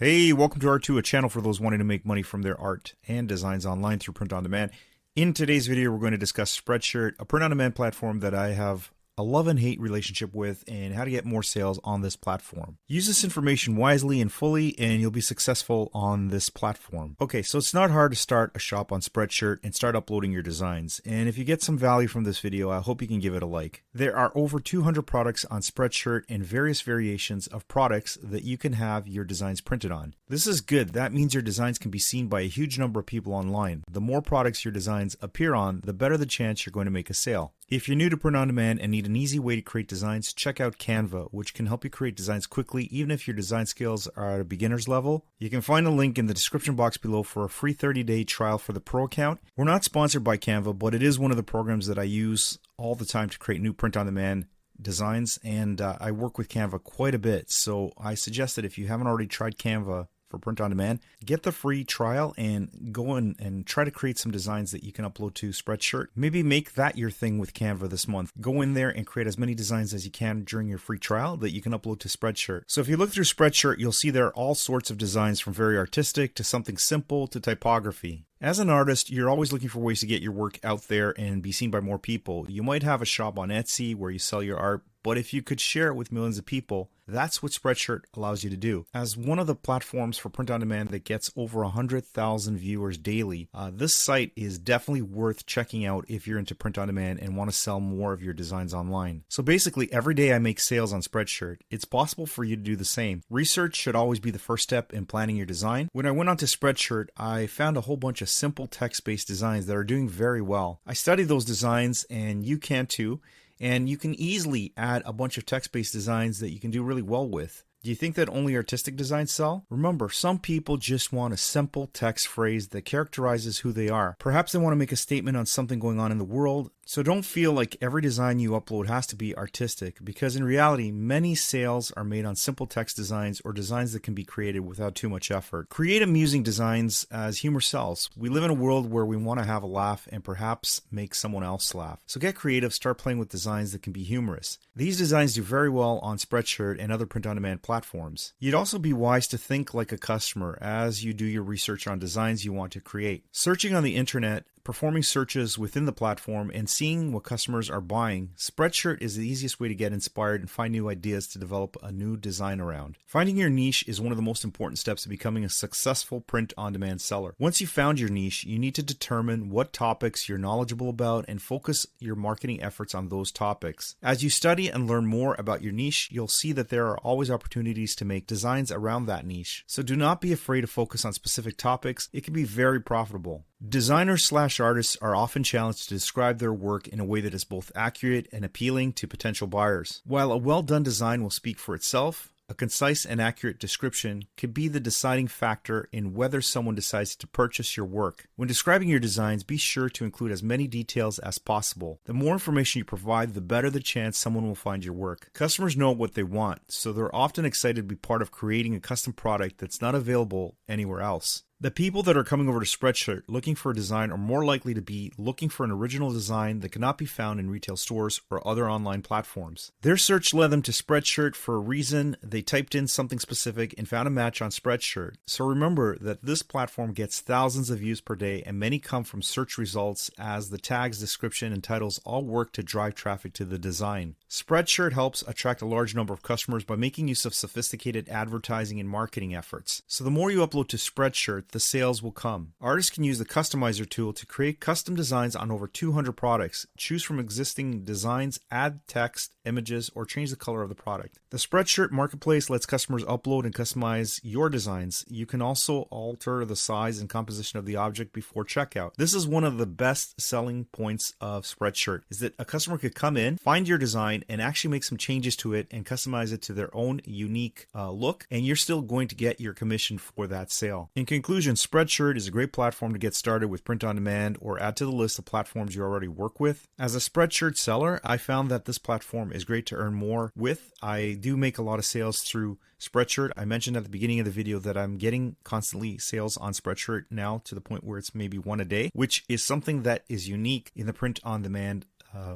Hey, welcome to R2, a channel for those wanting to make money from their art and designs online through print on demand. In today's video, we're going to discuss Spreadshirt, a print on demand platform that I have a love and hate relationship with, and how to get more sales on this platform. Use this information wisely and fully, and you'll be successful on this platform. Okay, so it's not hard to start a shop on Spreadshirt and start uploading your designs. And if you get some value from this video, I hope you can give it a like. There are over 200 products on Spreadshirt and various variations of products that you can have your designs printed on. This is good. That means your designs can be seen by a huge number of people online. The more products your designs appear on, the better the chance you're going to make a sale. If you're new to print on demand and need an easy way to create designs, check out Canva, which can help you create designs quickly even if your design skills are at a beginner's level. You can find a link in the description box below for a free 30-day trial for the pro account. We're not sponsored by Canva, but it is one of the programs that I use all the time to create new print on demand designs, and I work with Canva quite a bit. So I suggest that if you haven't already tried Canva for print on demand, get the free trial and go in and try to create some designs that you can upload to Spreadshirt. Maybe make that your thing with Canva this month. Go in there and create as many designs as you can during your free trial that you can upload to Spreadshirt. So if you look through Spreadshirt, you'll see there are all sorts of designs, from very artistic to something simple to typography. As an artist, you're always looking for ways to get your work out there and be seen by more people. You might have a shop on Etsy where you sell your art, but if you could share it with millions of people, that's what Spreadshirt allows you to do. As one of the platforms for print on demand that gets over 100,000 viewers daily, this site is definitely worth checking out if you're into print on demand and want to sell more of your designs online. So basically, every day I make sales on Spreadshirt. It's possible for you to do the same. Research should always be the first step in planning your design. When I went onto Spreadshirt, I found a whole bunch of simple text-based designs that are doing very well. I studied those designs, and you can too. And you can easily add a bunch of text-based designs that you can do really well with. Do you think that only artistic designs sell? Remember, some people just want a simple text phrase that characterizes who they are. Perhaps they want to make a statement on something going on in the world. So don't feel like every design you upload has to be artistic, because in reality, many sales are made on simple text designs or designs that can be created without too much effort. Create amusing designs, as humor sells. We live in a world where we want to have a laugh and perhaps make someone else laugh. So get creative, start playing with designs that can be humorous. These designs do very well on Spreadshirt and other print-on-demand platforms. You'd also be wise to think like a customer as you do your research on designs you want to create. Searching on the internet, performing searches within the platform, and seeing what customers are buying, Spreadshirt is the easiest way to get inspired and find new ideas to develop a new design around. Finding your niche is one of the most important steps to becoming a successful print-on-demand seller. Once you've found your niche, you need to determine what topics you're knowledgeable about and focus your marketing efforts on those topics. As you study and learn more about your niche, you'll see that there are always opportunities to make designs around that niche. So do not be afraid to focus on specific topics. It can be very profitable. Designers/artists are often challenged to describe their work in a way that is both accurate and appealing to potential buyers. While a well-done design will speak for itself, a concise and accurate description could be the deciding factor in whether someone decides to purchase your work. When describing your designs, be sure to include as many details as possible. The more information you provide, the better the chance someone will find your work. Customers know what they want, so they're often excited to be part of creating a custom product that's not available anywhere else. The people that are coming over to Spreadshirt looking for a design are more likely to be looking for an original design that cannot be found in retail stores or other online platforms. Their search led them to Spreadshirt for a reason. They typed in something specific and found a match on Spreadshirt. So remember that this platform gets thousands of views per day, and many come from search results, as the tags, description, and titles all work to drive traffic to the design. Spreadshirt helps attract a large number of customers by making use of sophisticated advertising and marketing efforts. So the more you upload to Spreadshirt, the sales will come. Artists can use the Customizer tool to create custom designs on over 200 products. Choose from existing designs, add text, images, or change the color of the product. The Spreadshirt marketplace lets customers upload and customize your designs. You can also alter the size and composition of the object before checkout. This is one of the best selling points of Spreadshirt, is that a customer could come in, find your design, and actually make some changes to it and customize it to their own unique look, and you're still going to get your commission for that sale. In conclusion, Spreadshirt is a great platform to get started with print on demand or add to the list of platforms you already work with. As a Spreadshirt seller, I found that this platform is great to earn more with. I do make a lot of sales through Spreadshirt. I mentioned at the beginning of the video that I'm getting constantly sales on Spreadshirt now, to the point where it's maybe one a day, which is something that is unique in the print on demand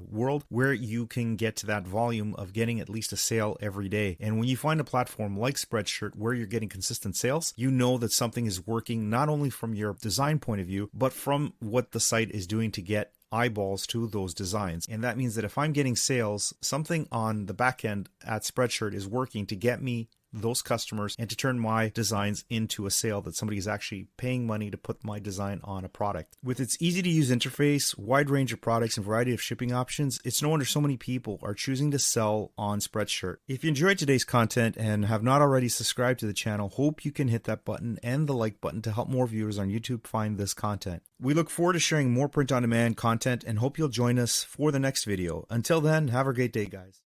world where you can get to that volume of getting at least a sale every day. And when you find a platform like Spreadshirt where you're getting consistent sales, you know that something is working not only from your design point of view, but from what the site is doing to get eyeballs to those designs. And that means that if I'm getting sales, something on the back end at Spreadshirt is working to get me those customers and to turn my designs into a sale, that somebody is actually paying money to put my design on a product. With its easy to use interface, wide range of products, and variety of shipping options, it's no wonder so many people are choosing to sell on Spreadshirt. If you enjoyed today's content and have not already subscribed to the channel, hope you can hit that button and the like button to help more viewers on YouTube find this content. We look forward to sharing more print on demand content and hope you'll join us for the next video. Until then, have a great day, guys.